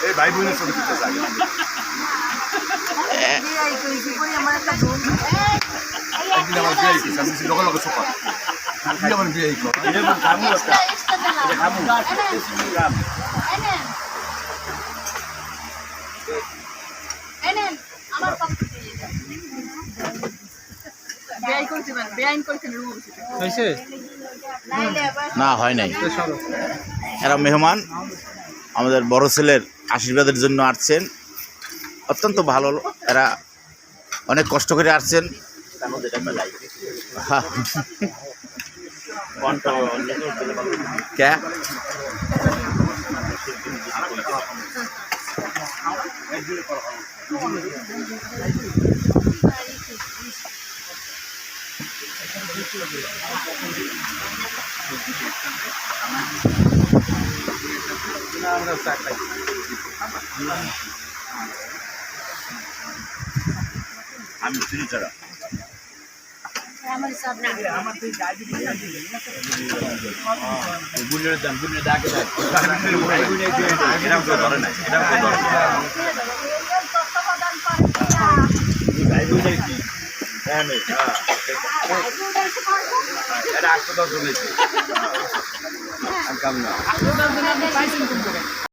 এই ভাই বোনের ছবি তুলতে চাই। একদিন আমার বিয়ে হয়েছে, আমি লগে লগে সোফা তুই আমার বিয়ে হয়েছে। না হয় নাই, এরা মেহমান আমাদের বড় ছেলের আশীর্বাদের জন্য আসছেন। অত্যন্ত ভালো, এরা অনেক কষ্ট করে আসছেন। ক্যা আমি চিনি ছাড়া বুনের দাম বুনের দাগে এরকম কেউ ধরে না, এরকম কেউ ধরে না। এটা 810 চলেছে।